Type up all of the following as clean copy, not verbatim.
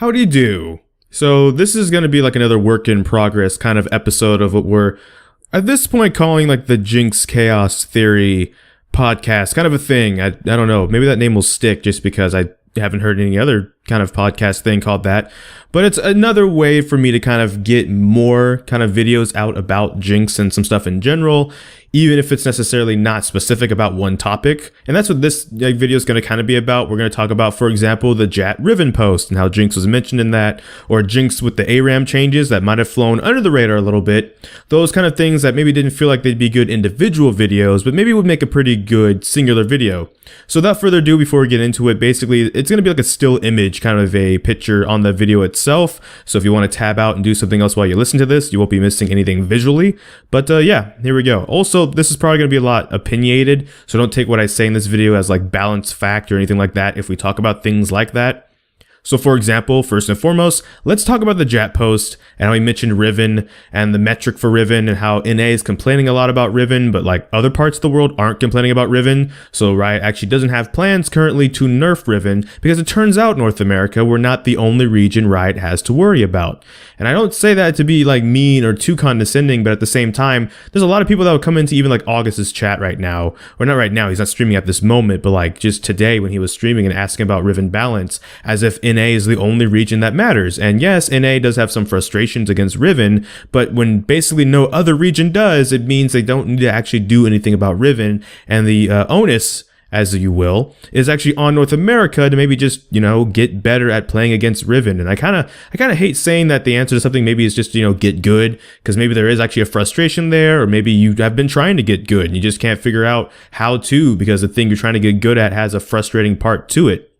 Howdy do. So this is going to be like another work in progress kind of episode of what we're at this point calling like the Jinx Chaos Theory Podcast, kind of a thing. I don't know, maybe that name will stick just because I haven't heard any other kind of podcast thing called that, but it's another way for me to kind of get more kind of videos out about Jinx and some stuff in general, even if it's necessarily not specific about one topic. And that's what this video is going to kind of be about. We're going to talk about, for example, the RIVEN post and how Jinx was mentioned in that, or Jinx with the ARAM changes that might have flown under the radar a little bit. Those kind of things that maybe didn't feel like they'd be good individual videos, but maybe would make a pretty good singular video. So without further ado, before we get into it, basically it's going to be like a still image, kind of a picture on the video itself. So if you want to tab out and do something else while you listen to this, you won't be missing anything visually. But yeah, here we go. Also, this is probably going to be a lot opinionated, so don't take what I say in this video as like balanced fact or anything like that if we talk about things like that. So for example, first and foremost, let's talk about the JAT post and how he mentioned Riven and the metric for Riven and how NA is complaining a lot about Riven, but like other parts of the world aren't complaining about Riven. So Riot actually doesn't have plans currently to nerf Riven because it turns out North America, we're not the only region Riot has to worry about. And I don't say that to be like mean or too condescending, but at the same time, there's a lot of people that will come into even like August's chat right now, or not right now, he's not streaming at this moment, but like just today when he was streaming and asking about Riven balance as if NA is the only region that matters. And yes, NA does have some frustrations against Riven, but when basically no other region does, it means they don't need to actually do anything about Riven, and the onus, as you will, is actually on North America to maybe just, you know, get better at playing against Riven. And I kind of hate saying that the answer to something maybe is just, you know, get good, because maybe there is actually a frustration there, or maybe you have been trying to get good and you just can't figure out how to, because the thing you're trying to get good at has a frustrating part to it.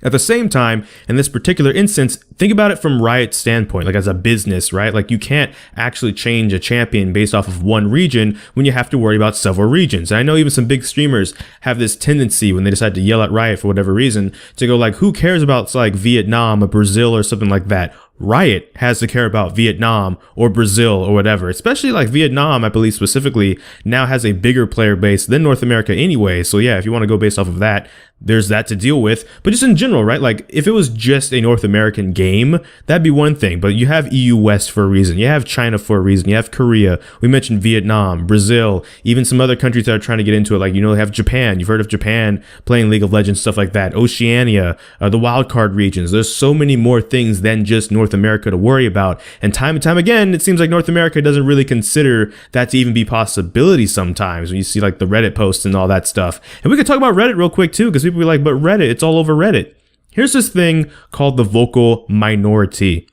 At the same time, in this particular instance, think about it from Riot's standpoint, like as a business, right? Like you can't actually change a champion based off of one region when you have to worry about several regions. And I know even some big streamers have this tendency when they decide to yell at Riot for whatever reason to go like, who cares about like Vietnam or Brazil or something like that? Riot has to care about Vietnam or Brazil or whatever, especially like Vietnam, I believe specifically, now has a bigger player base than North America anyway. So yeah, if you want to go based off of that, there's that to deal with. But just in general, right? Like if it was just a North American game, that'd be one thing. But you have EU West for a reason. You have China for a reason. You have Korea. We mentioned Vietnam, Brazil, even some other countries that are trying to get into it. Like, you know, they have Japan. You've heard of Japan playing League of Legends, stuff like that. Oceania, the wildcard regions. There's so many more things than just North America to worry about. And time again, it seems like North America doesn't really consider that to even be possibility sometimes when you see like the Reddit posts and all that stuff. And we could talk about Reddit real quick too, because people be like, but Reddit, it's all over Reddit. Here's this thing called the vocal minority.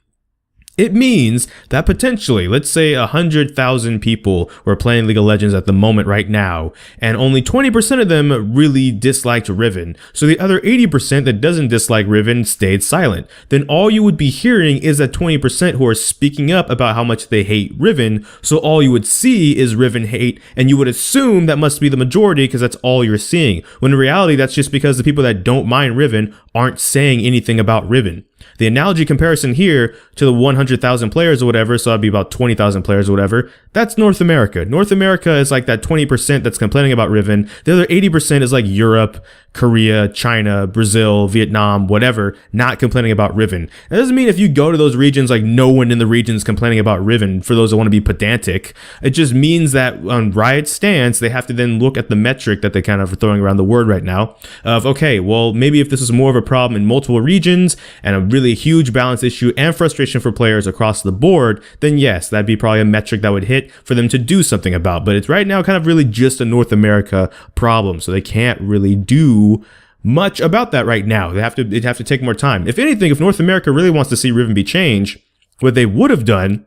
It means that potentially, let's say 100,000 people were playing League of Legends at the moment right now, and only 20% of them really disliked Riven. So the other 80% that doesn't dislike Riven stayed silent. Then all you would be hearing is that 20% who are speaking up about how much they hate Riven. So all you would see is Riven hate, and you would assume that must be the majority because that's all you're seeing. When in reality, that's just because the people that don't mind Riven aren't saying anything about Riven. The analogy comparison here to the 100,000 players or whatever, so that'd be about 20,000 players or whatever, that's North America. North America is like that 20% that's complaining about Riven. The other 80% is like Europe, Korea, China, Brazil, Vietnam, whatever, not complaining about Riven. That doesn't mean if you go to those regions, like no one in the region is complaining about Riven, for those that want to be pedantic. It just means that on Riot's stance, they have to then look at the metric that they kind of are throwing around the word right now of, okay, well, maybe if this is more of a problem in multiple regions and a really huge balance issue and frustration for players across the board, then yes, that'd be probably a metric that would hit for them to do something about. But it's right now kind of really just a North America problem, so they can't really do much about that right now. They'd have to take more time. If anything, if North America really wants to see Riven be changed, what they would have done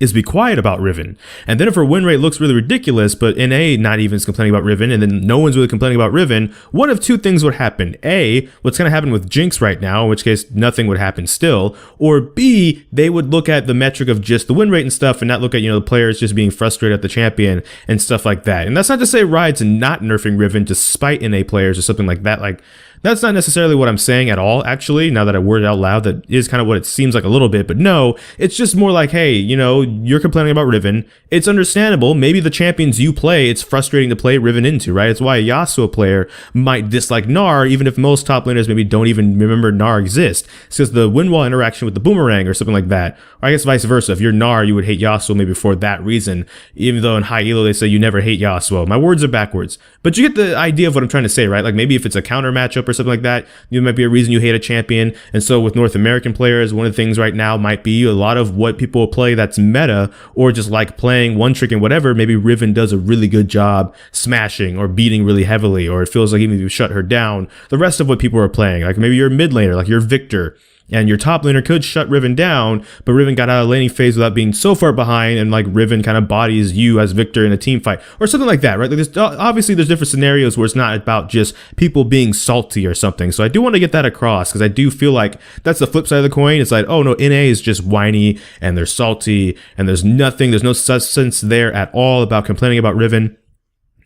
is be quiet about Riven. And then if her win rate looks really ridiculous, but NA not even is complaining about Riven, and then no one's really complaining about Riven, one of two things would happen. A, what's going to happen with Jinx right now, in which case nothing would happen still. Or B, they would look at the metric of just the win rate and stuff and not look at, you know, the players just being frustrated at the champion and stuff like that. And that's not to say Riot's not nerfing Riven to spite NA players or something like that. Like, That's not necessarily what I'm saying at all, actually, now that I word it out loud. That is kind of what it seems like a little bit, but no, it's just more like, hey, you know, you're complaining about Riven. It's understandable. Maybe the champions you play, it's frustrating to play Riven into, right? It's why a Yasuo player might dislike Gnar, even if most top laners maybe don't even remember Gnar exists. It's because the wind wall interaction with the boomerang or something like that. Or I guess vice versa. If you're Gnar, you would hate Yasuo maybe for that reason, even though in high elo they say you never hate Yasuo. My words are backwards. But you get the idea of what I'm trying to say, right? Like maybe if it's a counter matchup or something like that, it might be a reason you hate a champion. And so with North American players, one of the things right now might be a lot of what people play that's meta, or just like playing one trick and whatever. Maybe Riven does a really good job smashing or beating really heavily, or it feels like even if you shut her down, the rest of what people are playing, like maybe you're a mid laner, like you're Victor, and your top laner could shut Riven down, but Riven got out of laning phase without being so far behind, and like Riven kind of bodies you as Victor in a team fight or something like that, right? Like obviously there's different scenarios where it's not about just people being salty or something. So I do want to get that across, because I do feel like that's the flip side of the coin. It's like, oh no, NA is just whiny and they're salty and there's no substance there at all about complaining about Riven.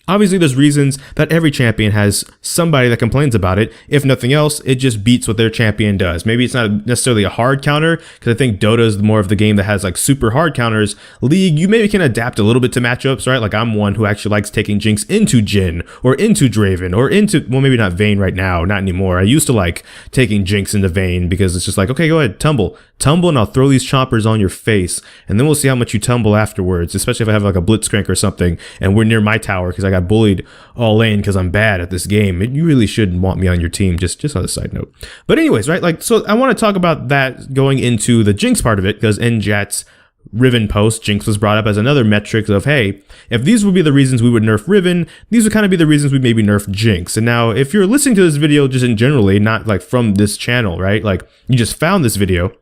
Obviously, there's reasons that every champion has somebody that complains about it. If nothing else, it just beats what their champion does. Maybe it's not necessarily a hard counter, because I think Dota is more of the game that has like super hard counters. League, you maybe can adapt a little bit to matchups, right? Like I'm one who actually likes taking Jinx into Jhin or into Draven or into, well, maybe not Vayne right now, not anymore. I used to like taking Jinx into Vayne because it's just like, okay, go ahead, tumble, and I'll throw these choppers on your face, and then we'll see how much you tumble afterwards, especially if I have like a blitzcrank or something and we're near my tower because I got bullied all lane because I'm bad at this game. You really shouldn't want me on your team, just on a side note. But anyways, right, like, so I want to talk about that going into the Jinx part of it, because in Jat's Riven post, Jinx was brought up as another metric of, hey, if these would be the reasons we would nerf Riven, these would kind of be the reasons we maybe nerf Jinx. And now if you're listening to this video just in generally, not like from this channel, right, like you just found this video,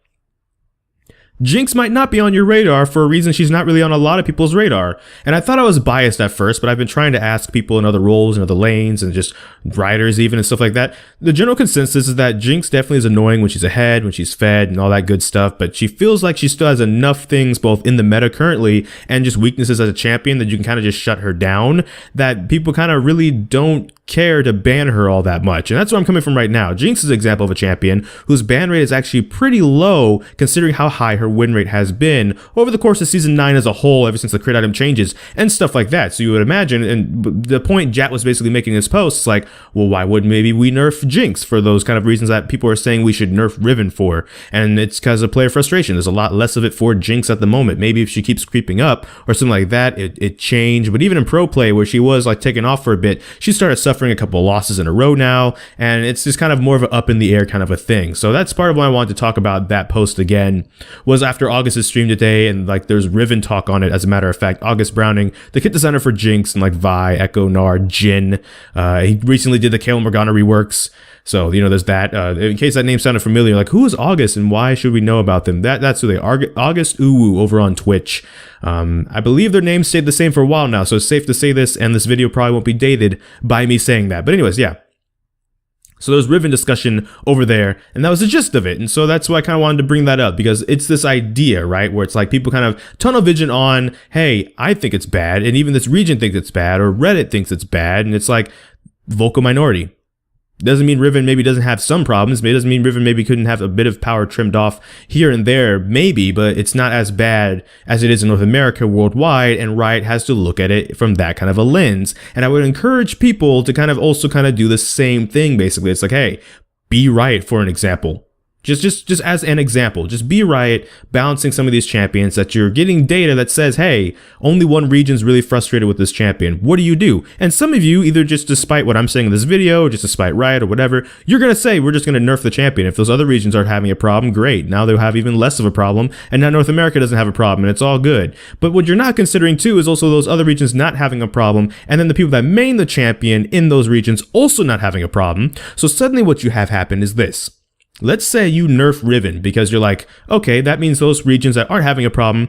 Jinx might not be on your radar for a reason she's not really on a lot of people's radar. And I thought I was biased at first, but I've been trying to ask people in other roles and other lanes and just riders even and stuff like that. The general consensus is that Jinx definitely is annoying when she's ahead, when she's fed and all that good stuff, but she feels like she still has enough things both in the meta currently and just weaknesses as a champion that you can kind of just shut her down, that people kind of really don't care to ban her all that much. And that's where I'm coming from right now. Jinx is an example of a champion whose ban rate is actually pretty low considering how high her win rate has been over the course of season 9 as a whole, ever since the crit item changes and stuff like that. So you would imagine, and the point Jat was basically making in his post is like, well, why wouldn't maybe we nerf Jinx for those kind of reasons that people are saying we should nerf Riven for? And it's because of player frustration. There's a lot less of it for Jinx at the moment. Maybe if she keeps creeping up or something like that, it changed. But even in pro play where she was like taking off for a bit, she started suffering a couple of losses in a row now, and it's just kind of more of an up in the air kind of a thing. So that's part of why I wanted to talk about that post again, was after August's stream today, and like there's Riven talk on it. As a matter of fact, August Browning, the kit designer for Jinx and like Vi, Echo, Nard, Jhin, he recently did the Kayle Morgana reworks. So, you know, there's that. In case that name sounded familiar, like who is August and why should we know about them? That's who they are. August Uwu over on Twitch. I believe their names stayed the same for a while now, so it's safe to say this, and this video probably won't be dated by me saying that. But anyways, yeah. So there's Riven discussion over there, and that was the gist of it. And so that's why I kind of wanted to bring that up, because it's this idea, right, where it's like people kind of tunnel vision on, hey, I think it's bad, and even this region thinks it's bad, or Reddit thinks it's bad, and it's like vocal minority. Doesn't mean Riven maybe doesn't have some problems. It doesn't mean Riven maybe couldn't have a bit of power trimmed off here and there, maybe, but it's not as bad as it is in North America worldwide, and Riot has to look at it from that kind of a lens. And I would encourage people to kind of also kind of do the same thing, basically. It's like, hey, be Riot for an example. Just as an example, just be Riot balancing some of these champions that you're getting data that says, hey, only one region's really frustrated with this champion. What do? And some of you, either just despite what I'm saying in this video, or just despite Riot or whatever, you're going to say, we're just going to nerf the champion. If those other regions aren't having a problem, great. Now they'll have even less of a problem, and now North America doesn't have a problem, and it's all good. But what you're not considering too is also those other regions not having a problem, and then the people that main the champion in those regions also not having a problem. So suddenly what you have happened is this. Let's say you nerf Riven because you're like, okay, that means those regions that aren't having a problem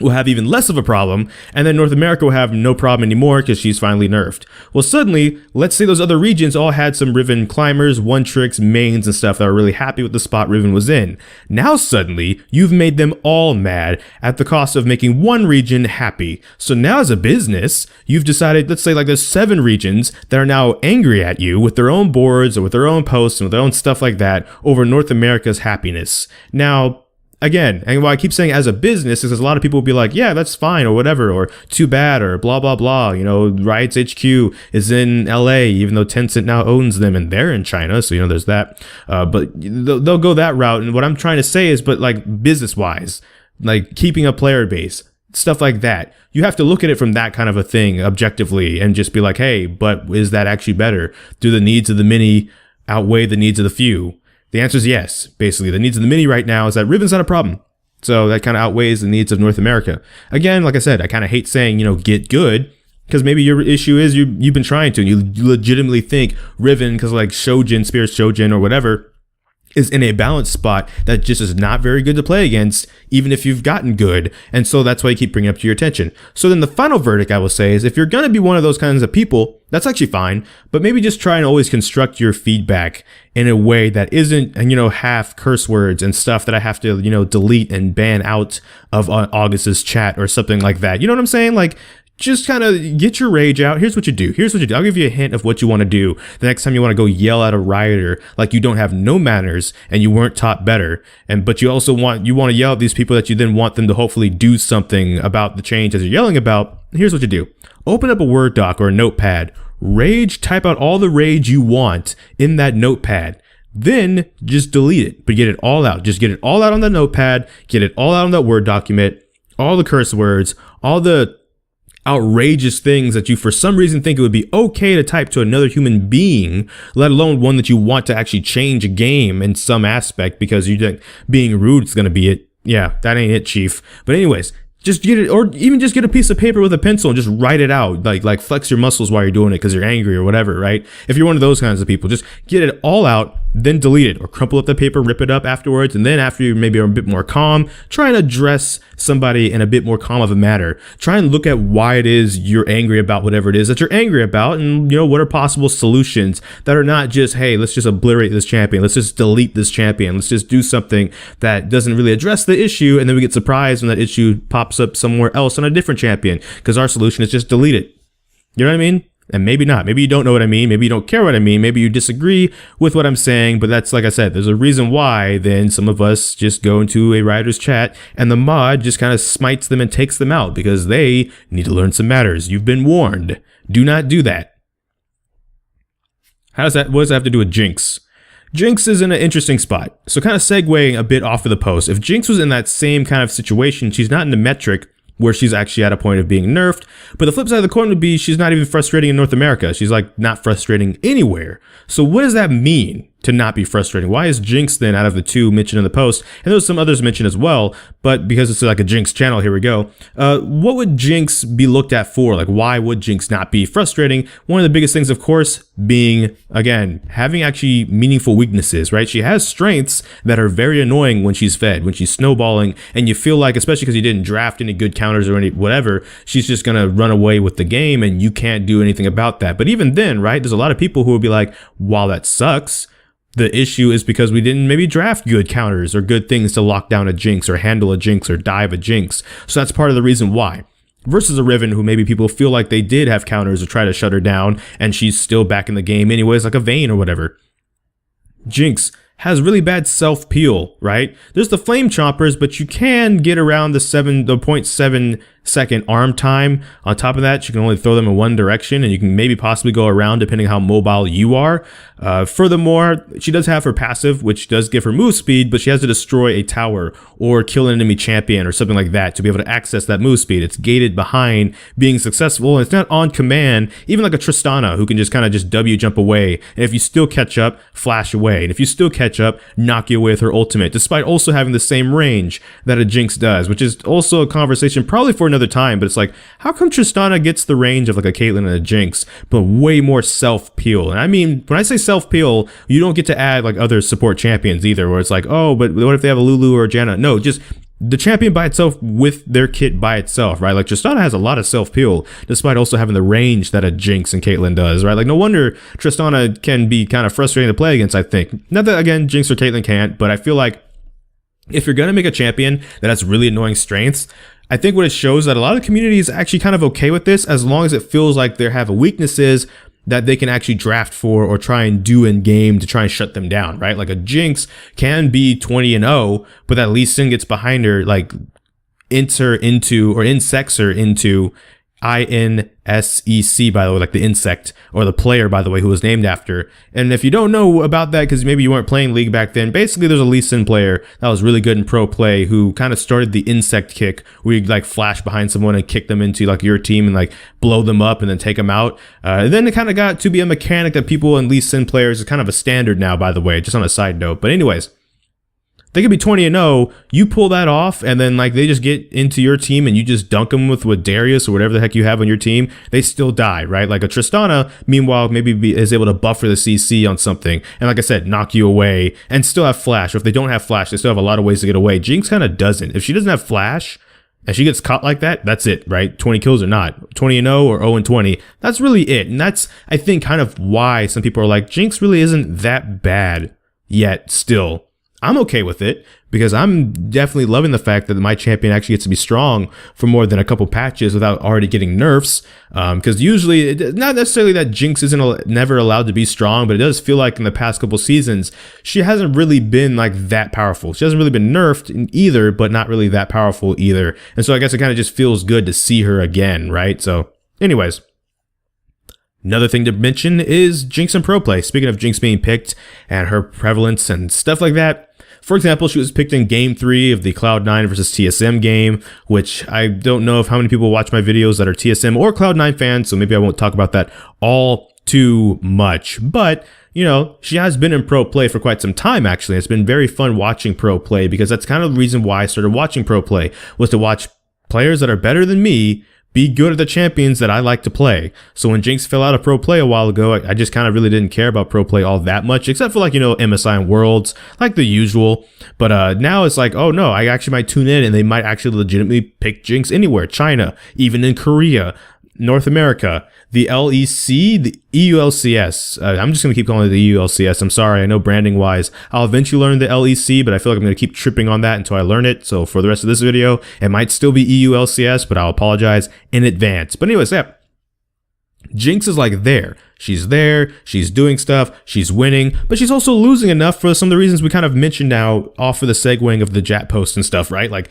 will have even less of a problem, and then North America will have no problem anymore because she's finally nerfed. Well, suddenly, let's say those other regions all had some Riven climbers, one-tricks, mains, and stuff that were really happy with the spot Riven was in. Now suddenly, you've made them all mad at the cost of making one region happy. So now as a business, you've decided, let's say like there's 7 regions that are now angry at you with their own boards or with their own posts and with their own stuff like that over North America's happiness. Now, again, and why I keep saying as a business is because a lot of people will be like, yeah, that's fine or whatever, or too bad or blah, blah, blah. You know, Riot's HQ is in LA, even though Tencent now owns them and they're in China. So, you know, there's that. But they'll go that route. And what I'm trying to say is, but like business wise, like keeping a player base, stuff like that, you have to look at it from that kind of a thing objectively and just be like, hey, but is that actually better? Do the needs of the many outweigh the needs of the few? The answer is yes. Basically, the needs of the mini right now is that Riven's not a problem. So that kind of outweighs the needs of North America. Again, like I said, I kind of hate saying, you know, get good, because maybe your issue is you've been trying to, and you legitimately think Riven, because like Shojin, Spirit Shojin or whatever, is in a balanced spot that just is not very good to play against, even if you've gotten good. And so that's why you keep bringing it up to your attention. So then the final verdict I will say is if you're going to be one of those kinds of people, that's actually fine, but maybe just try and always construct your feedback in a way that isn't, you know, half curse words and stuff that I have to, you know, delete and ban out of August's chat or something like that. You know what I'm saying? Like, just kind of get your rage out. Here's what you do. I'll give you a hint of what you want to do the next time you want to go yell at a rioter like you don't have no manners and you weren't taught better. But you also want to yell at these people that you then want them to hopefully do something about the change as you're yelling about. Here's what you do. Open up a Word doc or a notepad. Rage, type out all the rage you want in that notepad. Then just delete it, but get it all out. Just get it all out on the notepad. Get it all out on that Word document. All the curse words, all the outrageous things that you for some reason think it would be okay to type to another human being, let alone one that you want to actually change a game in some aspect because you think being rude is going to be it. Yeah, that ain't it, chief. But anyways, just get it, or even just get a piece of paper with a pencil and just write it out. Like flex your muscles while you're doing it because you're angry or whatever, right? If you're one of those kinds of people, just get it all out, then delete it, or crumple up the paper, rip it up afterwards, and then after you maybe are a bit more calm, try and address somebody in a bit more calm of a manner. Try and look at why it is you're angry about whatever it is that you're angry about, and you know, what are possible solutions that are not just, hey, let's just obliterate this champion, let's just delete this champion, let's just do something that doesn't really address the issue, and then we get surprised when that issue pops up somewhere else on a different champion, because our solution is just delete it. You know what I mean? And maybe not. Maybe you don't know what I mean. Maybe you don't care what I mean. Maybe you disagree with what I'm saying. But that's, like I said, there's a reason why then some of us just go into a writer's chat and the mod just kind of smites them and takes them out because they need to learn some matters. You've been warned. Do not do that. What does that have to do with Jinx? Jinx is in an interesting spot. So kind of segueing a bit off of the post. If Jinx was in that same kind of situation, she's not in the metric where she's actually at a point of being nerfed. But the flip side of the coin would be she's not even frustrating in North America. She's like not frustrating anywhere. So what does that mean to not be frustrating? Why is Jinx then out of the two mentioned in the post? And there's some others mentioned as well, but because it's like a Jinx channel, here we go. What would Jinx be looked at for? Like, why would Jinx not be frustrating? One of the biggest things, of course, being, again, having actually meaningful weaknesses, right? She has strengths that are very annoying when she's fed, when she's snowballing, and you feel like, especially because you didn't draft any good counters or any whatever, she's just gonna run away with the game and you can't do anything about that. But even then, right, there's a lot of people who will be like, while that sucks, the issue is because we didn't maybe draft good counters or good things to lock down a Jinx or handle a Jinx or dive a Jinx. So that's part of the reason why. Versus a Riven who maybe people feel like they did have counters or try to shut her down and she's still back in the game anyways, like a Vayne or whatever. Jinx has really bad self-peel, right? There's the Flame Chompers, but you can get around the 0.7 second arm time. On top of that, you can only throw them in one direction and you can maybe possibly go around depending how mobile you are. Furthermore, she does have her passive, which does give her move speed, but she has to destroy a tower or kill an enemy champion or something like that to be able to access that move speed. It's gated behind being successful, and it's not on command, even like a Tristana who can just kind of just W jump away. And if you still catch up, flash away. And if you still catch up, knock you away with her ultimate, despite also having the same range that a Jinx does, which is also a conversation probably for another time. But it's like, how come Tristana gets the range of like a Caitlyn and a Jinx, but way more self-peel? And I mean, when I say self-peel, you don't get to add like other support champions either, where it's like, oh, but what if they have a Lulu or a Janna? No, just the champion by itself with their kit by itself, right? Like Tristana has a lot of self-peel despite also having the range that a Jinx and Caitlyn does, right? Like no wonder Tristana can be kind of frustrating to play against, I think. Not that, again, Jinx or Caitlyn can't, but I feel like if you're going to make a champion that has really annoying strengths, I think what it shows that a lot of the community is actually kind of okay with this as long as it feels like they have weaknesses that they can actually draft for or try and do in game to try and shut them down, right? Like a Jinx can be 20-0, but that Lee Sin gets behind her, like insects her into INSEC, by the way, like the insect, or the player, by the way, who was named after. And if you don't know about that, because maybe you weren't playing League back then, basically there's a Lee Sin player that was really good in pro play who kind of started the insect kick, where you like flash behind someone and kick them into like your team and like blow them up and then take them out. And then it kind of got to be a mechanic that people in Lee Sin players is kind of a standard now, by the way, just on a side note. But anyways, they could be 20-0, you pull that off, and then like they just get into your team and you just dunk them with Darius or whatever the heck you have on your team, they still die, right? Like a Tristana, meanwhile, maybe is able to buffer the CC on something, and like I said, knock you away, and still have flash. Or if they don't have flash, they still have a lot of ways to get away. Jinx kind of doesn't. If she doesn't have flash, and she gets caught like that, that's it, right? 20 kills or not. 20-0 or 0-20. That's really it. And that's, I think, kind of why some people are like, Jinx really isn't that bad yet still. I'm okay with it because I'm definitely loving the fact that my champion actually gets to be strong for more than a couple patches without already getting nerfs. Because usually, not necessarily that Jinx isn't never allowed to be strong, but it does feel like in the past couple seasons, she hasn't really been like that powerful. She hasn't really been nerfed in either, but not really that powerful either. And so I guess it kind of just feels good to see her again, right? So anyways. Another thing to mention is Jinx and pro play. Speaking of Jinx being picked and her prevalence and stuff like that. For example, she was picked in Game 3 of the Cloud9 versus TSM game, which I don't know if how many people watch my videos that are TSM or Cloud9 fans, so maybe I won't talk about that all too much. But, you know, she has been in pro play for quite some time, actually. It's been very fun watching pro play because that's kind of the reason why I started watching pro play, was to watch players that are better than me be good at the champions that I like to play. So when Jinx fell out of pro play a while ago, I just kind of really didn't care about pro play all that much, except for like, you know, MSI and Worlds, like the usual. But now it's like, oh no, I actually might tune in and they might actually legitimately pick Jinx anywhere. China, even in Korea, North America, the LEC, the EULCS. I'm just going to keep calling it the EULCS. I'm sorry. I know branding wise, I'll eventually learn the LEC, but I feel like I'm going to keep tripping on that until I learn it. So for the rest of this video, it might still be EULCS, but I'll apologize in advance. But anyways, yeah. Jinx is like there. She's there, she's doing stuff, she's winning, but she's also losing enough for some of the reasons we kind of mentioned now off of the segueing of the Jat post and stuff, right? Like,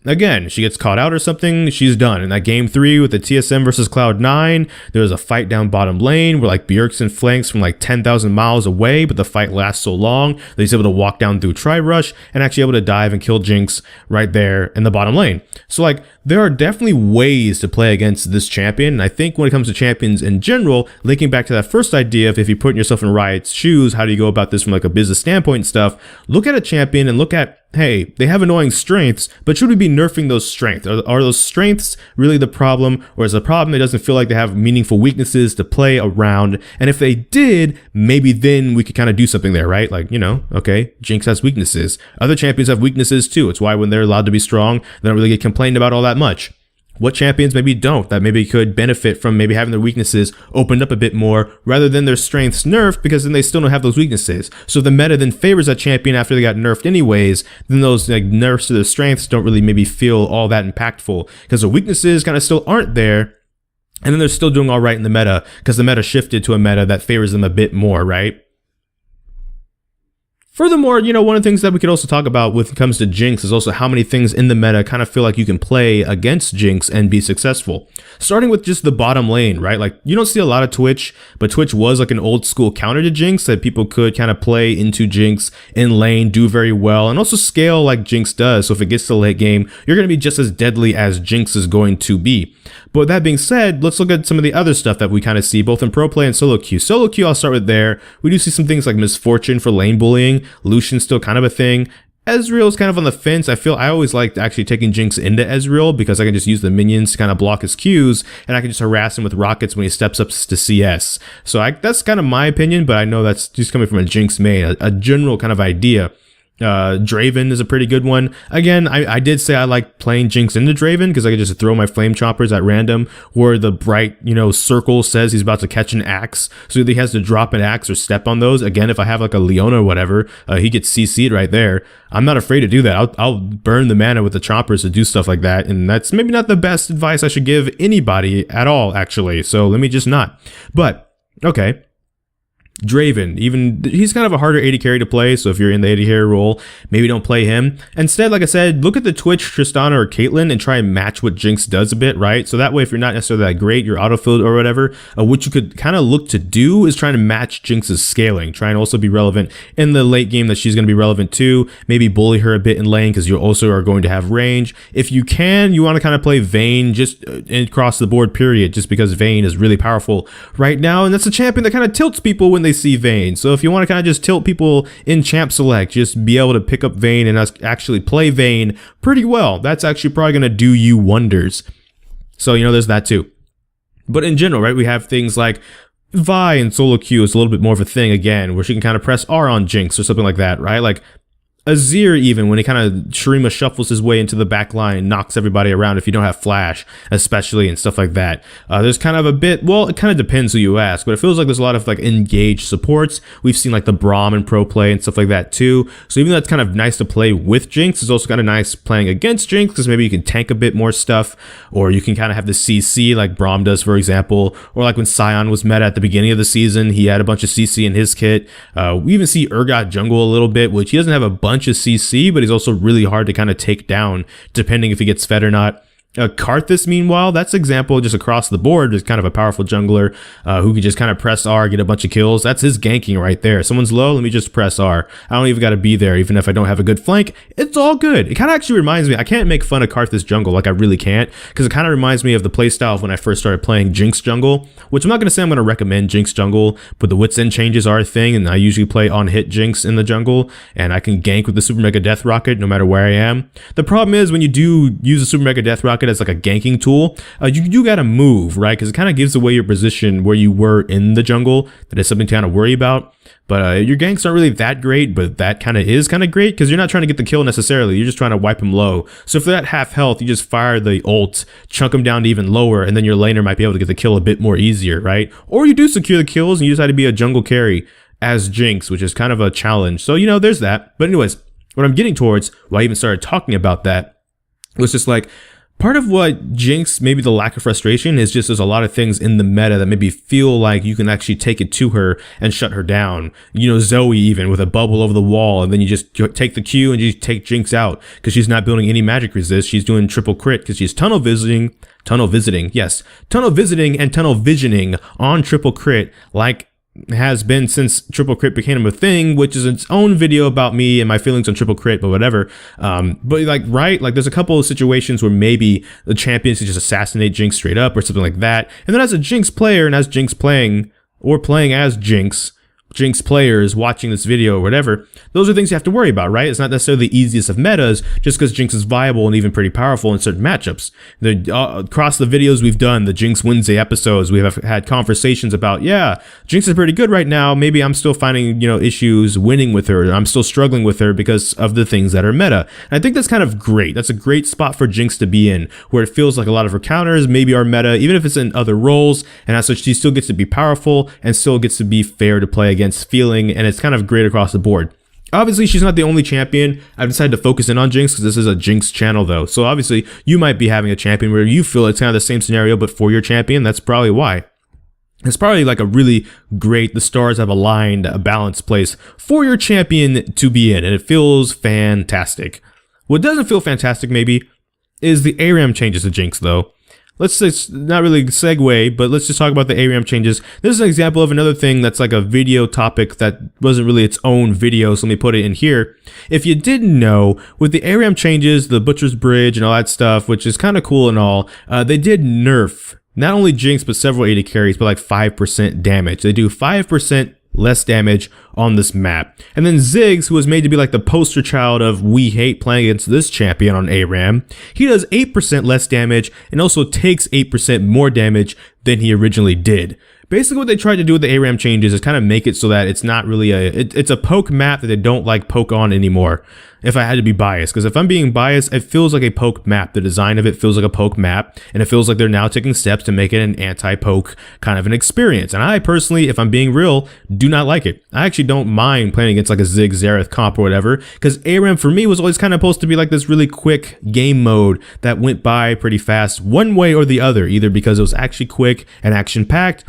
again, she gets caught out or something, she's done. In that Game 3 with the TSM versus Cloud9, there was a fight down bottom lane where like Bjergsen flanks from like 10,000 miles away, but the fight lasts so long that he's able to walk down through Tri-Rush and actually able to dive and kill Jinx right there in the bottom lane. So like, there are definitely ways to play against this champion, and I think when it comes to champions in general, linking back to that first idea of if you're putting yourself in Riot's shoes, how do you go about this from like a business standpoint and stuff, look at a champion and look at, hey, they have annoying strengths, but should we be nerfing those strengths? Are those strengths really the problem, or is the problem it doesn't feel like they have meaningful weaknesses to play around? And if they did, maybe then we could kind of do something there, right? Like, you know, okay, Jinx has weaknesses. Other champions have weaknesses too. It's why when they're allowed to be strong, they don't really get complained about all that much. What champions maybe don't, that maybe could benefit from maybe having their weaknesses opened up a bit more rather than their strengths nerfed, because then they still don't have those weaknesses. So the meta then favors that champion after they got nerfed anyways, then those like nerfs to their strengths don't really maybe feel all that impactful because their weaknesses kind of still aren't there. And then they're still doing all right in the meta because the meta shifted to a meta that favors them a bit more, right? Furthermore, you know, one of the things that we could also talk about when it comes to Jinx is also how many things in the meta kind of feel like you can play against Jinx and be successful. Starting with just the bottom lane, right? Like, you don't see a lot of Twitch, but Twitch was like an old school counter to Jinx that people could kind of play into Jinx in lane, do very well, and also scale like Jinx does. So if it gets to the late game, you're going to be just as deadly as Jinx is going to be. But with that being said, let's look at some of the other stuff that we kind of see both in pro play and solo queue. Solo queue, I'll start with there. We do see some things like Misfortune for lane bullying. Lucian's still kind of a thing. Ezreal's kind of on the fence. I always liked actually taking Jinx into Ezreal because I can just use the minions to kind of block his Qs, and I can just harass him with rockets when he steps up to CS. So that's kind of my opinion, but I know that's just coming from a Jinx main, a general kind of idea. Draven is a pretty good one. Again, I did say I like playing Jinx into Draven because I could just throw my flame choppers at random where the bright, circle says he's about to catch an axe. So either he has to drop an axe or step on those. Again, if I have like a Leona or whatever, he gets CC'd right there. I'm not afraid to do that. I'll burn the mana with the choppers to do stuff like that. And that's maybe not the best advice I should give anybody at all, actually. So let me just not. But, okay. Draven, he's kind of a harder AD carry to play, so if you're in the AD carry role, maybe don't play him. Instead, like I said, look at the Twitch Tristana or Caitlyn and try and match what Jinx does a bit, right? So that way, if you're not necessarily that great, you're autofilled or whatever, what you could kind of look to do is trying to match Jinx's scaling, try and also be relevant in the late game that she's going to be relevant to, maybe bully her a bit in lane because you also are going to have range. If you can, you want to kind of play Vayne just across the board, period, just because Vayne is really powerful right now, and that's a champion that kind of tilts people when they see Vayne. So if you want to kind of just tilt people in champ select, just be able to pick up Vayne and actually play Vayne pretty well. That's actually probably going to do you wonders. So, there's that too. But in general, right, we have things like Vi and solo queue is a little bit more of a thing again, where she can kind of press R on Jinx or something like that, right? Like Azir, even when he kind of Shurima shuffles his way into the back line, knocks everybody around if you don't have flash, especially, and stuff like that. There's kind of a bit, well, it kind of depends who you ask, but it feels like there's a lot of like engaged supports. We've seen like the Braum and pro play and stuff like that too. So even though it's kind of nice to play with Jinx, it's also kind of nice playing against Jinx because maybe you can tank a bit more stuff, or you can kind of have the CC like Braum does, for example, or like when Sion was meta at the beginning of the season, he had a bunch of CC in his kit. We even see Urgot jungle a little bit, which he doesn't have a bunch of CC, but he's also really hard to kind of take down depending if he gets fed or not. Karthus, meanwhile, that's example just across the board is kind of a powerful jungler who can just kind of press R, get a bunch of kills. That's his ganking right there. Someone's low, let me just press R. I don't even got to be there, even if I don't have a good flank. It's all good. It kind of actually reminds me, I can't make fun of Karthus jungle, like I really can't, because it kind of reminds me of the playstyle of when I first started playing Jinx jungle, which I'm not going to say I'm going to recommend Jinx jungle, but the Wits End changes are a thing, and I usually play on hit Jinx in the jungle, and I can gank with the Super Mega Death Rocket no matter where I am. The problem is when you do use a Super Mega Death Rocket as like a ganking tool, you gotta move, right? Because it kind of gives away your position where you were in the jungle. That is something to kind of worry about. But your ganks aren't really that great, but that kind of is kind of great because you're not trying to get the kill necessarily. You're just trying to wipe him low. So for that half health, you just fire the ult, chunk him down to even lower, and then your laner might be able to get the kill a bit more easier, right? Or you do secure the kills and you decide to be a jungle carry as Jinx, which is kind of a challenge. So, there's that. But anyways, what I'm getting towards, why I even started talking about that, was just like, part of what Jinx, maybe the lack of frustration, is just there's a lot of things in the meta that maybe feel like you can actually take it to her and shut her down. Zoe even with a bubble over the wall, and then you just take the Q and you take Jinx out because she's not building any magic resist. She's doing triple crit because she's tunnel visiting and tunnel visioning on triple crit like has been since triple crit became a thing, which is its own video about me and my feelings on triple crit, but whatever. But there's a couple of situations where maybe the champions can just assassinate Jinx straight up or something like that. And then as a Jinx player and as Jinx playing or playing as Jinx players watching this video or whatever, those are things you have to worry about, right? It's not necessarily the easiest of metas just because Jinx is viable and even pretty powerful in certain matchups. Across the videos we've done, the Jinx Wednesday episodes, we have had conversations about, yeah, Jinx is pretty good right now. Maybe I'm still finding, issues winning with her. I'm still struggling with her because of the things that are meta. And I think that's kind of great. That's a great spot for Jinx to be in, where it feels like a lot of her counters maybe are meta, even if it's in other roles. And as such, she still gets to be powerful and still gets to be fair to play against feeling, and it's kind of great across the board. Obviously, she's not the only champion. I've decided to focus in on Jinx because this is a Jinx channel though. So obviously, you might be having a champion where you feel it's kind of the same scenario, but for your champion, that's probably why. It's probably like a really great, the stars have aligned, a balanced place for your champion to be in, and it feels fantastic. What doesn't feel fantastic maybe is the ARAM changes to Jinx though. Let's just not really segue, but let's just talk about the ARAM changes. This is an example of another thing that's like a video topic that wasn't really its own video, so let me put it in here. If you didn't know, with the ARAM changes, the Butcher's Bridge and all that stuff, which is kind of cool and all, they did nerf not only Jinx, but several AD carries, but like 5% damage. They do 5% less damage on this map. And then Ziggs, who was made to be like the poster child of we hate playing against this champion on ARAM, he does 8% less damage and also takes 8% more damage than he originally did. Basically, what they tried to do with the ARAM changes is kind of make it so that it's not really it's a poke map that they don't like poke on anymore. If I had to be biased, because if I'm being biased, it feels like a poke map. The design of it feels like a poke map, and it feels like they're now taking steps to make it an anti-poke kind of an experience. And I personally, if I'm being real, do not like it. I actually don't mind playing against like a Ziggs Xerath comp or whatever, because ARAM for me was always kind of supposed to be like this really quick game mode that went by pretty fast, one way or the other, either because it was actually quick and action-packed,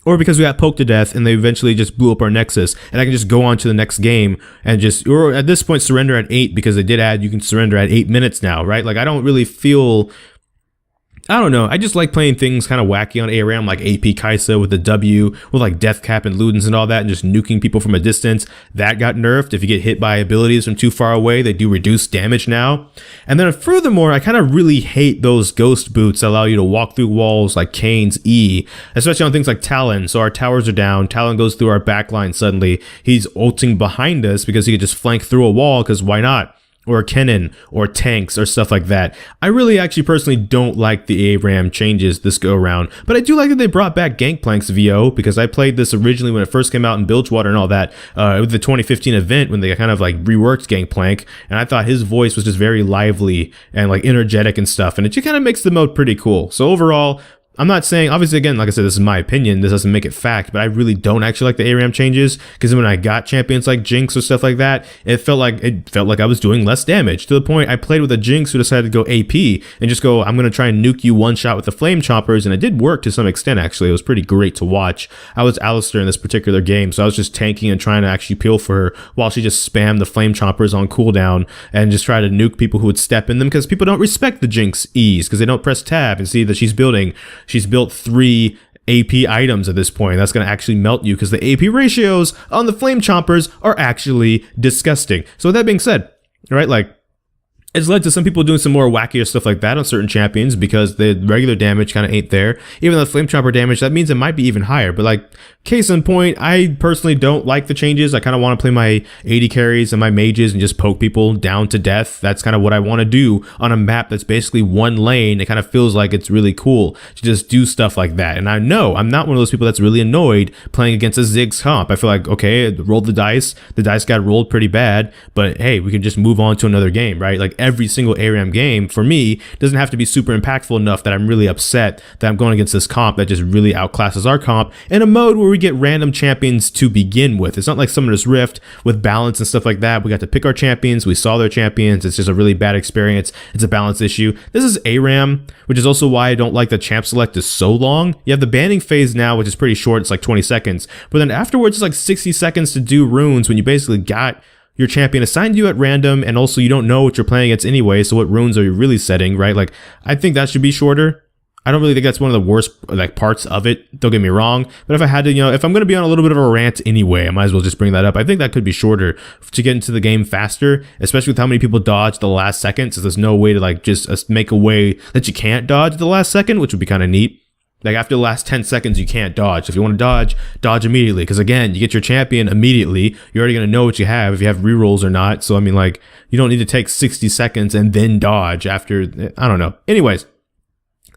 or because we got poked to death and they eventually just blew up our Nexus, and I can just go on to the next game and just, or at this point, surrender at 8, because they did add you can surrender at 8 minutes now, right? Like, I don't really feel, I don't know, I just like playing things kind of wacky on ARAM, like AP Kaisa with the W, with like Death Cap and Ludens and all that, and just nuking people from a distance. That got nerfed. If you get hit by abilities from too far away, they do reduce damage now. And then furthermore, I kind of really hate those ghost boots that allow you to walk through walls like Kane's E, especially on things like Talon. So our towers are down, Talon goes through our backline suddenly. He's ulting behind us because he could just flank through a wall, because why not? Or Kennen, or tanks, or stuff like that. I really actually personally don't like the ARAM changes this go around, but I do like that they brought back Gangplank's VO, because I played this originally when it first came out in Bilgewater and all that, with the 2015 event when they kind of like reworked Gangplank, and I thought his voice was just very lively and like energetic and stuff, and it just kind of makes the mode pretty cool. So overall, I'm not saying, obviously, again, like I said, this is my opinion, this doesn't make it fact, but I really don't actually like the ARAM changes, because when I got champions like Jinx or stuff like that, it felt like I was doing less damage, to the point I played with a Jinx who decided to go AP and just go, I'm going to try and nuke you one shot with the flame choppers, and it did work to some extent, actually. It was pretty great to watch. I was Alistair in this particular game, so I was just tanking and trying to actually peel for her while she just spammed the flame choppers on cooldown and just try to nuke people who would step in them, because people don't respect the Jinx E's, because they don't press tab and see that she's built 3 AP items at this point. That's going to actually melt you, because the AP ratios on the flame choppers are actually disgusting. So with that being said, right, like, it's led to some people doing some more wackier stuff like that on certain champions, because the regular damage kind of ain't there. Even though the flame chopper damage, that means it might be even higher. But like, case in point, I personally don't like the changes. I kind of want to play my AD carries and my mages and just poke people down to death. That's kind of what I want to do on a map that's basically one lane. It kind of feels like it's really cool to just do stuff like that. And I know I'm not one of those people that's really annoyed playing against a Ziggs comp. I feel like, okay, rolled the dice got rolled pretty bad, but hey, we can just move on to another game, right? Like, every single ARAM game for me doesn't have to be super impactful enough that I'm really upset that I'm going against this comp that just really outclasses our comp in a mode where we get random champions to begin with. It's not like Summoner's Rift with balance and stuff like that. We got to pick our champions, we saw their champions. It's just a really bad experience. It's a balance issue. This is ARAM, which is also why I don't like the champ select is so long. You have the banning phase now, which is pretty short. It's like 20 seconds, but then afterwards it's like 60 seconds to do runes when you basically got your champion assigned to you at random, and also you don't know what you're playing against anyway, so what runes are you really setting, right? Like, I think that should be shorter. I don't really think that's one of the worst like parts of it, don't get me wrong, but if I had to, you know, if I'm going to be on a little bit of a rant anyway, I might as well just bring that up. I think that could be shorter to get into the game faster, especially with how many people dodge the last second, so there's no way to like just make a way that you can't dodge the last second, which would be kind of neat. Like, after the last 10 seconds, you can't dodge. If you want to dodge immediately. Because again, you get your champion immediately. You're already going to know what you have, if you have rerolls or not. So, I mean, like, you don't need to take 60 seconds and then dodge after, I don't know. Anyways,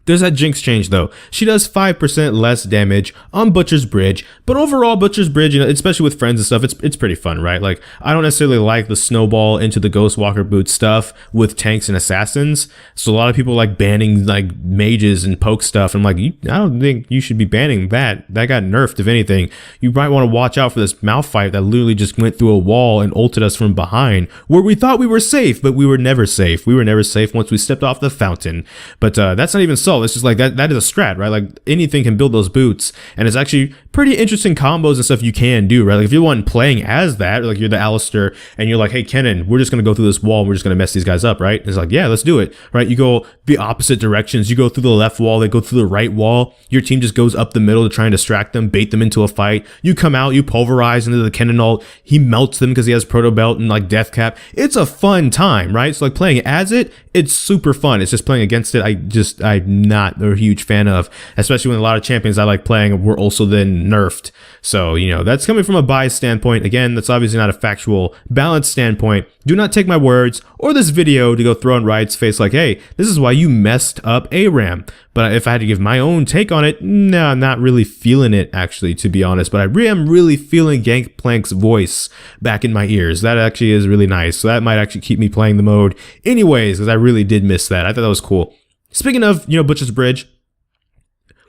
there's that Jinx change though. She does 5% less damage on Butcher's Bridge, but overall Butcher's Bridge, you know, especially with friends and stuff, it's pretty fun, right? Like, I don't necessarily like the snowball into the Ghostwalker boot stuff with tanks and assassins. So a lot of people like banning like mages and poke stuff. I'm like, I don't think you should be banning that. That got nerfed, if anything. You might want to watch out for this mouth fight that literally just went through a wall and ulted us from behind, where we thought we were safe, but we were never safe. We were never safe once we stepped off the fountain. But that's not even so. It's just like that is a strat, right? Like, anything can build those boots, and it's actually pretty interesting combos and stuff you can do, right? Like, if you're one playing as that, like you're the Alistair and you're like, hey Kennen, we're just gonna go through this wall, we're just gonna mess these guys up, right? It's like, yeah, let's do it, right? You go the opposite directions, you go through the left wall, they go through the right wall, your team just goes up the middle to try and distract them, bait them into a fight. You come out, you pulverize into the Kennen ult, he melts them because he has proto belt and like death cap. It's a fun time, right? So like, playing as it's super fun. It's just playing against it, I've not a huge fan of, especially when a lot of champions I like playing were also then nerfed. So, that's coming from a biased standpoint. Again, that's obviously not a factual, balanced standpoint. Do not take my words or this video to go throw in Riot's face like, hey, this is why you messed up ARAM. But if I had to give my own take on it, no, I'm not really feeling it, actually, to be honest. But I am really feeling Gangplank's voice back in my ears. That actually is really nice. So that might actually keep me playing the mode anyways, because I really did miss that. I thought that was cool. Speaking of, Butcher's Bridge,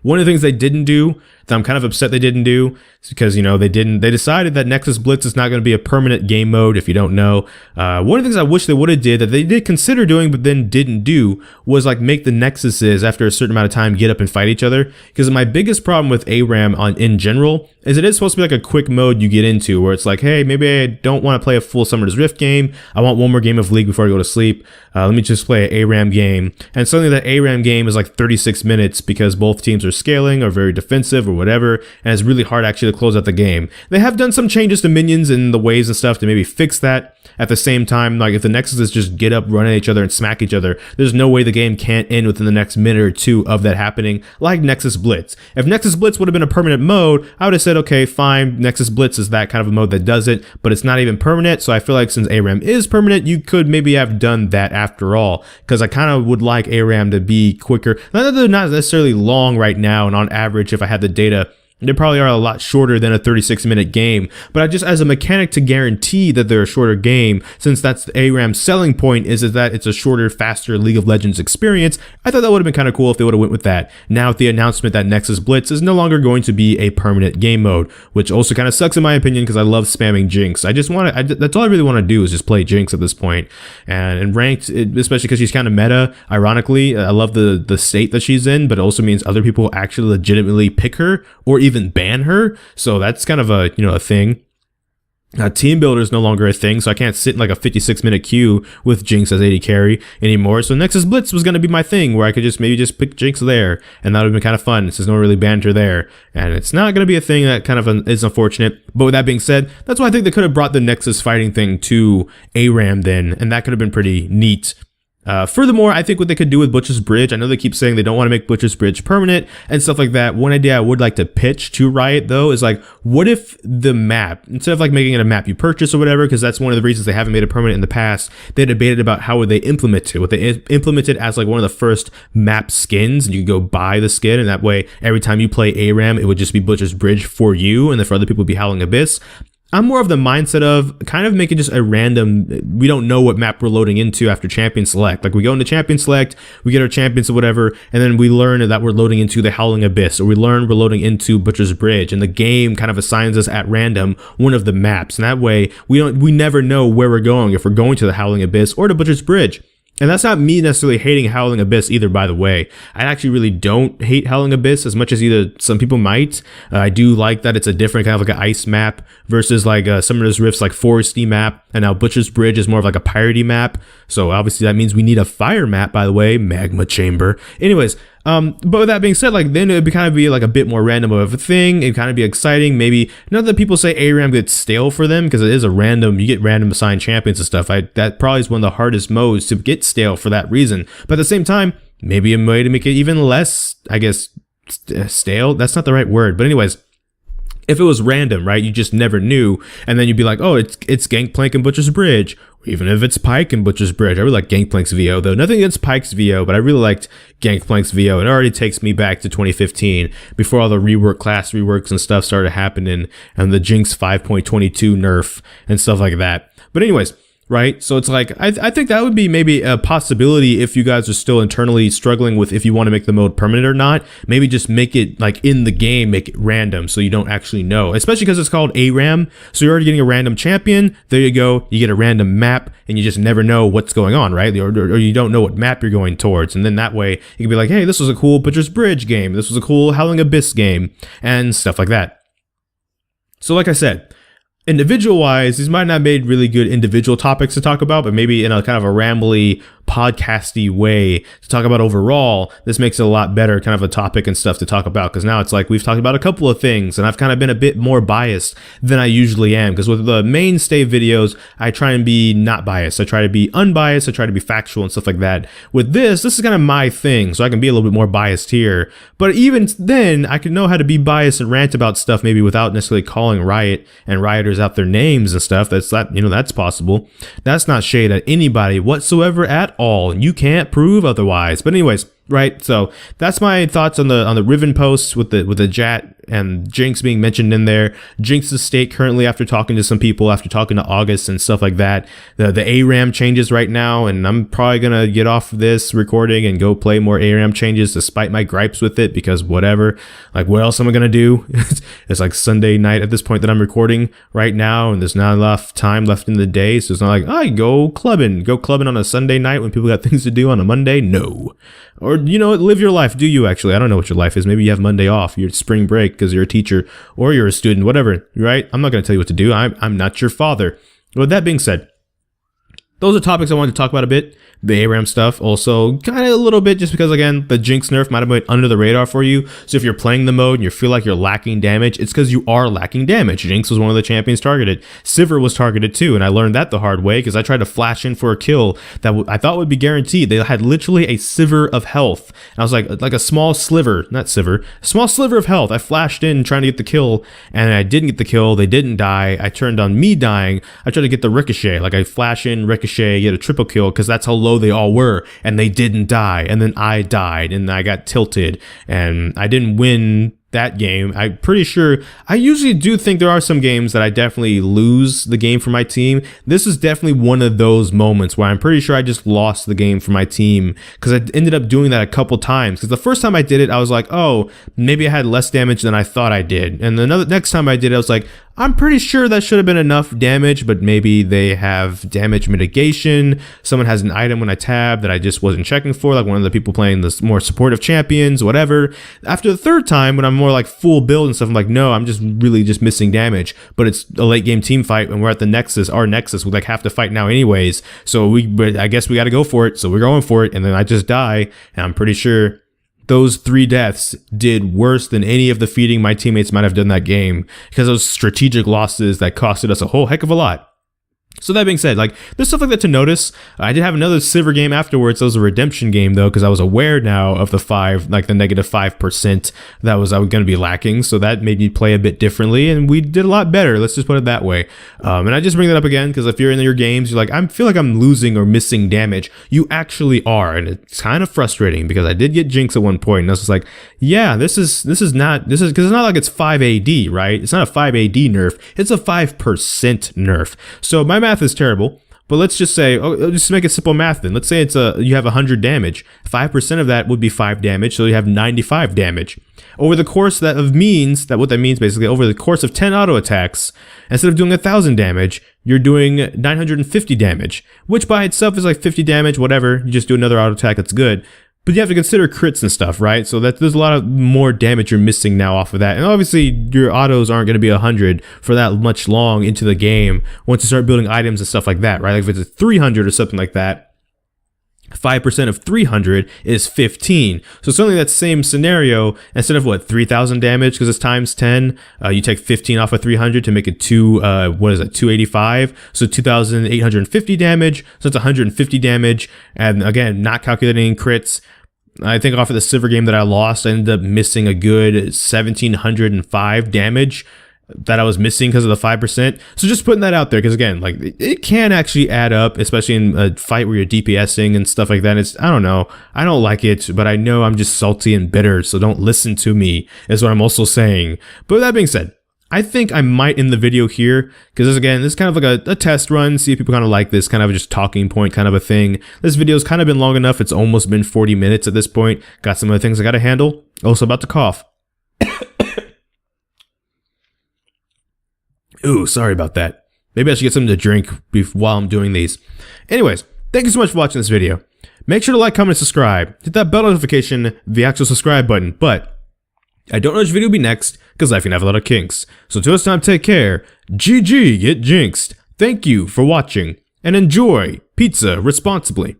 one of the things they didn't do that I'm kind of upset they didn't do is because, they decided that Nexus Blitz is not going to be a permanent game mode, if you don't know. One of the things I wish they would have did that they did consider doing but then didn't do was like make the Nexuses after a certain amount of time get up and fight each other. Because my biggest problem with ARAM in general is it is supposed to be like a quick mode you get into where it's like, hey, maybe I don't want to play a full Summoner's Rift game. I want one more game of League before I go to sleep. Let me just play an ARAM game. And suddenly that ARAM game is like 36 minutes because both teams are scaling or very defensive or whatever, and it's really hard actually to close out the game. They have done some changes to minions and the waves and stuff to maybe fix that. At the same time, like if the Nexuses just get up, run at each other, and smack each other, there's no way the game can't end within the next minute or two of that happening, like Nexus Blitz. If Nexus Blitz would have been a permanent mode, I would have said, okay, fine, Nexus Blitz is that kind of a mode that does it, but it's not even permanent, so I feel like since ARAM is permanent, you could maybe have done that after all, because I kind of would like ARAM to be quicker. Not that they're not necessarily long right now, and on average, if I had the data, they probably are a lot shorter than a 36-minute game, but I just, as a mechanic to guarantee that they're a shorter game, since that's the ARAM's selling point is that it's a shorter, faster League of Legends experience, I thought that would have been kind of cool if they would have went with that. Now with the announcement that Nexus Blitz is no longer going to be a permanent game mode, which also kind of sucks in my opinion because I love spamming Jinx. That's all I really want to do is just play Jinx at this point. And in ranked, especially because she's kind of meta, ironically, I love the state that she's in, but it also means other people actually legitimately pick her or even ban her, so that's kind of a a thing. Team builder is no longer a thing, so I can't sit in like a 56-minute queue with Jinx as AD carry anymore. So Nexus Blitz was going to be my thing where I could maybe just pick Jinx there, and that would have been kind of fun since no one really banned her there. And it's not going to be a thing that kind of is unfortunate. But with that being said, that's why I think they could have brought the Nexus fighting thing to ARAM then, and that could have been pretty neat. Furthermore, I think what they could do with Butcher's Bridge, I know they keep saying they don't want to make Butcher's Bridge permanent and stuff like that. One idea I would like to pitch to Riot though is like, what if the map, instead of like making it a map you purchase or whatever, because that's one of the reasons they haven't made it permanent in the past, they debated about how would they implement it. Would they implement it as like one of the first map skins, and you could go buy the skin, and that way every time you play ARAM, it would just be Butcher's Bridge for you, and then for other people it'd be Howling Abyss. I'm more of the mindset of kind of making just a random, we don't know what map we're loading into after champion select. Like we go into champion select, we get our champions or whatever, and then we learn that we're loading into the Howling Abyss, or we learn we're loading into Butcher's Bridge, and the game kind of assigns us at random one of the maps. And that way we never know where we're going, if we're going to the Howling Abyss or to Butcher's Bridge. And that's not me necessarily hating Howling Abyss either, by the way. I actually really don't hate Howling Abyss as much as either some people might. I do like that it's a different kind of like an ice map versus like Summoner's Rift's like foresty map. And now Butcher's Bridge is more of like a piratey map. So obviously that means we need a fire map, by the way, Magma Chamber. Anyways, but with that being said, like then it would kind of be like a bit more random of a thing. It'd kind of be exciting. Maybe not that people say ARAM gets stale for them, because it is a random, you get random assigned champions and stuff. That probably is one of the hardest modes to get stale for that reason. But at the same time, maybe a way to make it even less, I guess, stale. That's not the right word. But anyways, if it was random, right, you just never knew, and then you'd be like, oh, it's Gangplank and Butcher's Bridge, or even if it's Pyke and Butcher's Bridge. I really like Gangplank's VO, though. Nothing against Pyke's VO, but I really liked Gangplank's VO. It already takes me back to 2015, before all the class reworks and stuff started happening, and the Jinx 5.22 nerf and stuff like that. But anyways, right? So it's like, I think that would be maybe a possibility if you guys are still internally struggling with if you want to make the mode permanent or not. Maybe just make it like in the game, make it random so you don't actually know, especially because it's called ARAM. So you're already getting a random champion. There you go. You get a random map and you just never know what's going on, right? Or you don't know what map you're going towards. And then that way you can be like, hey, this was a cool Butcher's Bridge game. This was a cool Howling Abyss game and stuff like that. So like I said, individual wise, these might not have made really good individual topics to talk about, but maybe in a kind of a rambly podcasty way to talk about overall, this makes it a lot better kind of a topic and stuff to talk about, because now it's like we've talked about a couple of things and I've kind of been a bit more biased than I usually am, because with the mainstay videos I try and be not biased, I try to be unbiased, I try to be factual and stuff like that. With this is kind of my thing, so I can be a little bit more biased here, but even then I can know how to be biased and rant about stuff maybe without necessarily calling Riot and rioters out their names and stuff. That's possible. That's not shade at anybody whatsoever at all, and you can't prove otherwise. But anyways, right, so that's my thoughts on the Riven post with the Jat and Jinx being mentioned in there. Jinx's state currently, after talking to some people, after talking to August and stuff like that, the ARAM changes right now, and I'm probably gonna get off this recording and go play more ARAM changes despite my gripes with it, because whatever, like what else am I gonna do? It's like Sunday night at this point that I'm recording right now, and there's not enough time left in the day, so it's not like I go clubbing on a Sunday night when people got things to do on a Monday. No. Or, live your life. Do you actually? I don't know what your life is. Maybe you have Monday off, your spring break because you're a teacher or you're a student, whatever, right? I'm not going to tell you what to do. I'm not your father. With that being said, those are topics I wanted to talk about a bit. The ARAM stuff also kind of a little bit, just because, again, the Jinx nerf might have been under the radar for you. So if you're playing the mode and you feel like you're lacking damage, it's because you are lacking damage. Jinx was one of the champions targeted. Sivir was targeted too, and I learned that the hard way because I tried to flash in for a kill that I thought would be guaranteed. They had literally a Sivir of health. And I was like a small sliver, not Sivir, a small sliver of health. I flashed in trying to get the kill, and I didn't get the kill. They didn't die. I turned on me dying. I tried to get the ricochet. Like I flash in, ricochet, get a triple kill, because that's how low they all were, and they didn't die, and then I died and I got tilted and I didn't win that game. I'm pretty sure, I usually do think there are some games that I definitely lose the game for my team. This is definitely one of those moments where I'm pretty sure I just lost the game for my team, because I ended up doing that a couple times. Because the first time I did it, I was like, oh, maybe I had less damage than I thought I did, and next time I did it, I was like, I'm pretty sure that should have been enough damage, but maybe they have damage mitigation. Someone has an item when I tab that I just wasn't checking for, like one of the people playing the more supportive champions, whatever. After the third time, when I'm more like full build and stuff, I'm like, no, I'm just really just missing damage. But it's a late game team fight, and we're at the Nexus, our Nexus, we like have to fight now anyways. So I guess we got to go for it. So we're going for it, and then I just die, and I'm pretty sure those 3 deaths did worse than any of the feeding my teammates might have done that game, because those strategic losses that costed us a whole heck of a lot. So that being said, like, there's stuff like that to notice. I did have another Sivir game afterwards. That was a redemption game though, because I was aware now of the negative 5% that I was going to be lacking. So that made me play a bit differently, and we did a lot better. Let's just put it that way. And I just bring that up again because if you're in your games, you're like, I feel like I'm losing or missing damage. You actually are, and it's kind of frustrating because I did get Jinx at one point, and I was just like, yeah, this is because it's not like it's 5 AD, right? It's not a 5 AD nerf. It's a 5% nerf. So my math is terrible, but let's just say, just make it simple math then. Let's say you have 100 damage. 5% of that would be 5 damage, so you have 95 damage. Over the course what that means basically, over the course of 10 auto attacks, instead of doing 1,000 damage, you're doing 950 damage, which by itself is like 50 damage, whatever. You just do another auto attack, that's good. But you have to consider crits and stuff, right? So there's a lot of more damage you're missing now off of that. And obviously, your autos aren't going to be 100 for that much long into the game once you start building items and stuff like that, right? Like if it's a 300 or something like that, 5% of 300 is 15. So certainly that same scenario, instead of 3,000 damage, because it's times 10, you take 15 off of 300 to make it 285. So 2,850 damage. So it's 150 damage. And again, not calculating crits. I think off of the Sivir game that I lost, I ended up missing a good 1,705 damage that I was missing because of the 5%. So just putting that out there, because again, like, it can actually add up, especially in a fight where you're DPSing and stuff like that. I don't know, I don't like it, but I know I'm just salty and bitter, so don't listen to me, is what I'm also saying. But with that being said, I think I might end the video here, because this is kind of like a test run, see if people kind of like this kind of just talking point kind of a thing. This video's kind of been long enough. It's almost been 40 minutes at this point. Got some other things I got to handle. Also about to cough. Ooh, sorry about that. Maybe I should get something to drink while I'm doing these. Anyways, thank you so much for watching this video. Make sure to like, comment, and subscribe. Hit that bell notification, the actual subscribe button. But I don't know which video will be next, because life can have a lot of kinks. So until this time, take care. GG, get jinxed. Thank you for watching, and enjoy pizza responsibly.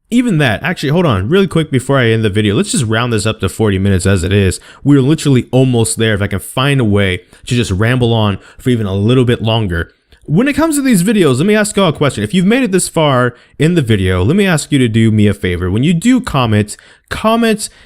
even that, actually, hold on, really quick before I end the video, let's just round this up to 40 minutes as it is. We're literally almost there if I can find a way to just ramble on for even a little bit longer. When it comes to these videos, let me ask y'all a question. If you've made it this far in the video, let me ask you to do me a favor. When you do comment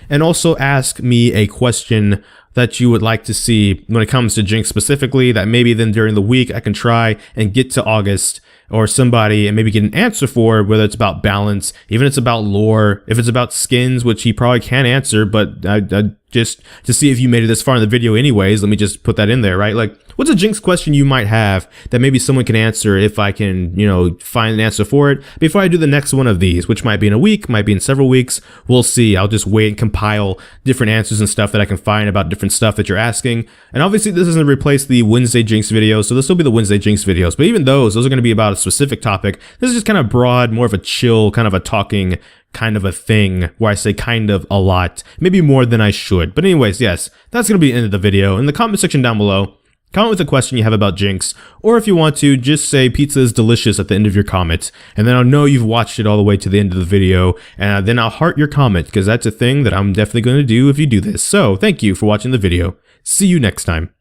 and also ask me a question that you would like to see when it comes to Jinx specifically, that maybe then during the week I can try and get to August or somebody and maybe get an answer for, whether it's about balance, even if it's about lore, if it's about skins, which he probably can't answer, but just to see if you made it this far in the video anyways, let me just put that in there, right? Like, what's a Jinx question you might have that maybe someone can answer if I can, you know, find an answer for it before I do the next one of these, which might be in a week, might be in several weeks. We'll see. I'll just wait and compile different answers and stuff that I can find about different stuff that you're asking. And obviously this doesn't replace the Wednesday Jinx videos, so this will be the Wednesday Jinx videos. But even those are going to be about a specific topic. This is just kind of broad, more of a chill, kind of a talking kind of a thing where I say kind of a lot, maybe more than I should. But anyways, yes, that's going to be the end of the video. In the comment section down below, comment with a question you have about Jinx, or if you want to, just say pizza is delicious at the end of your comment, and then I'll know you've watched it all the way to the end of the video, and then I'll heart your comment, because that's a thing that I'm definitely going to do if you do this. So, thank you for watching the video. See you next time.